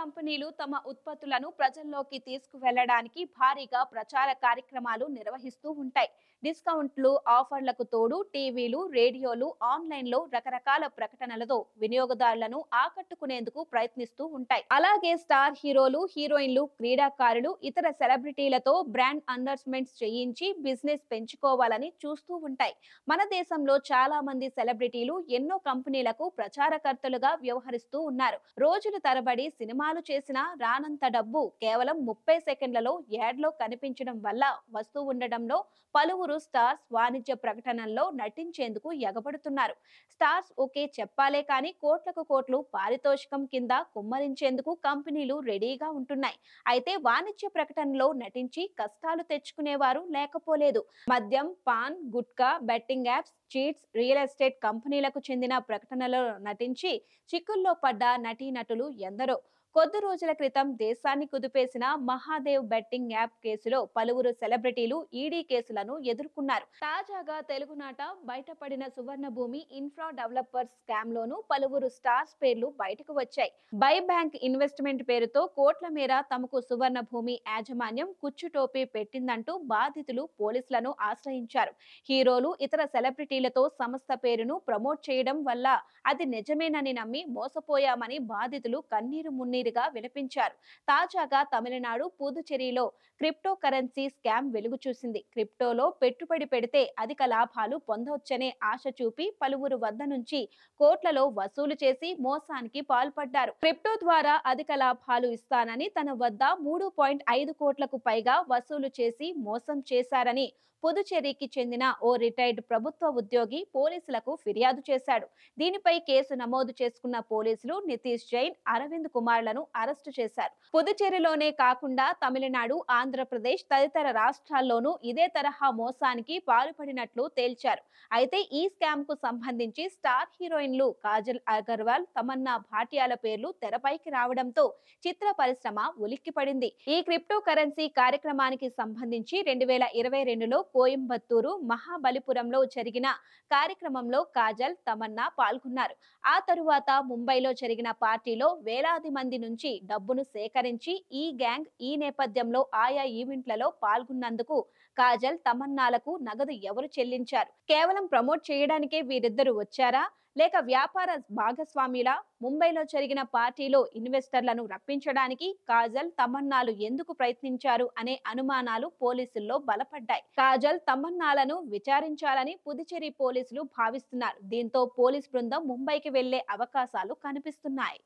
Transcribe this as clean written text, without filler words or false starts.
కంపెనీలు తమ ఉత్పత్తులను ప్రజల్లోకి తీసుకువెళ్లడానికి భారీగా ప్రచార కార్యక్రమాలు నిర్వహిస్తూ ఉంటాయి. డిస్కౌంట్లు, ఆఫర్లకు తోడు టీవీలు, రేడియోలు, ఆన్లైన్లో రకరకాల ప్రకటనలతో వినియోగదారులను ఆకట్టుకునేందుకు ప్రయత్నిస్తూ ఉంటాయి. అలాగే స్టార్ హీరోలు, హీరోయిన్లు, క్రీడాకారులు, ఇతర సెలబ్రిటీలతో బ్రాండ్ అండర్స్మెంట్స్ చేయించి బిజినెస్ పెంచుకోవాలని చూస్తూ ఉంటాయి. మన దేశంలో చాలా మంది సెలబ్రిటీలు ఎన్నో కంపెనీలకు ప్రచారకర్తలుగా వ్యవహరిస్తూ ఉన్నారు. రోజుల తరబడి సినిమాలు చేసినా రానంత డబ్బు కేవలం 30 సెకండ్లలో యాడ్లో కనిపించడం వల్ల వస్తూ ఉండడంలో పలువురు స్టార్స్ వాణిజ్య ప్రకటనల్లో నటించేందుకు ఎగబడుతున్నారు. స్టార్స్ ఓకే చెప్పాలే కానీ కోట్లకు కోట్లు పారితోషికం కింద కుమ్మరించేందుకు కంపెనీలు రెడీగా ఉంటున్నాయి. అయితే వాణిజ్య ప్రకటనలో నటించి కష్టాలు తెచ్చుకునేవారు లేకపోలేదు. మద్యం, pan, gutka, betting apps, cheats, real estate కంపెనీలకు చెందిన ప్రకటనలో నటించి చిక్కుల్లో పడ్డ నటీనటులు ఎందరో. కొద్ది రోజుల క్రితం దేశాన్ని కుదిపేసిన మహాదేవ్ బెట్టింగ్ యాప్ కేసులో పలువురు సెలబ్రిటీలు ఈడీ కేసులను ఎదుర్కొన్నారు. తాజాగా తెలుగునాట బయటపడిన సువర్ణభూమి ఇన్ఫ్రా డెవలపర్స్ స్కామ్ లోను పలువురు స్టార్స్ పేర్లు బయటకు వచ్చాయి. బై బ్యాంక్ ఇన్వెస్ట్మెంట్ పేరుతో కోట్ల మేర తమకు సువర్ణభూమి యాజమాన్యం కుచ్చుటోపీ పెట్టిందంటూ బాధితులు పోలీసులను ఆశ్రయించారు. హీరోలు, ఇతర సెలబ్రిటీలతో సంస్థ పేరును ప్రమోట్ చేయడం వల్ల అది నిజమేనని నమ్మి మోసపోయామని బాధితులు కన్నీరు మున్నీరుగా విలపించారు. తాజాగా తమిళనాడు పుదుచ్చేరిలో క్రిప్టో కరెన్సీ స్కామ్ వెలుగు చూసింది. క్రిప్టోలో పెట్టుబడి పెడితే అధిక లాభాలు పొందవచ్చనే ఆశ చూపి పలువురు వద్ద నుంచి కోట్లలో వసూలు చేసి మోసానికి పాల్పడ్డారు. క్రిప్టో ద్వారా అధిక లాభాలు ఇస్తానని తన వద్ద 3.5 కోట్లకు పైగా వసూలు చేసి మోసం చేశారని పుదుచ్చేరికి చెందిన ఓ రిటైర్డ్ ప్రభుత్వ ఉద్యోగి పోలీసులకు ఫిర్యాదు చేశాడు. దీనిపై కేసు నమోదు చేసుకున్న పోలీసులు నితీష్ జైన్, అరవింద్ కుమార్లను అరెస్టు చేశారు. పుదుచ్చేరిలోనే కాకుండా తమిళనాడు, ఆంధ్రప్రదేశ్ తదితర రాష్ట్రాల్లోనూ ఇదే తరహా మోసానికి పాల్పడినట్లు తేల్చారు. అయితే ఈ స్కామ్ కు సంబంధించి స్టార్ హీరోయిన్లు కాజల్ అగర్వాల్, తమన్నా భాటియాల పేర్లు తెరపైకి రావడంతో చిత్ర పరిశ్రమ ఉలిక్కిపడింది. ఈ క్రిప్టో కరెన్సీ కార్యక్రమానికి సంబంధించి 2022లో కోయంబత్తూరు, మహాబలిపురంలో జరిగిన కార్యక్రమంలో కాజల్, తమన్నా పాల్గొన్నారు. ఆ తరువాత ముంబైలో జరిగిన పార్టీలో వేలాది మంది నుంచి డబ్బును సేకరించి ఈ గ్యాంగ్ ఈ నేపథ్యంలో ఆయా ఈవెంట్లలో పాల్గొన్నందుకు కాజల్, తమన్నాలకు నగదు ఎవరు చెల్లించారు? కేవలం ప్రమోట్ చేయడానికే వీరిద్దరు వచ్చారా? లేక వ్యాపార భాగస్వామ్యులా? ముంబైలో జరిగిన పార్టీలో ఇన్వెస్టర్లను రప్పించడానికి కాజల్, తమన్నాలు ఎందుకు ప్రయత్నించారు అనే అనుమానాలు పోలీసుల్లో బలపడ్డాయి. కాజల్, తమన్నాలను విచారించాలని పుదుచ్చేరి పోలీసులు భావిస్తున్నారు. దీంతో పోలీస్ బృందం ముంబైకి వెళ్లే అవకాశాలు కనిపిస్తున్నాయి.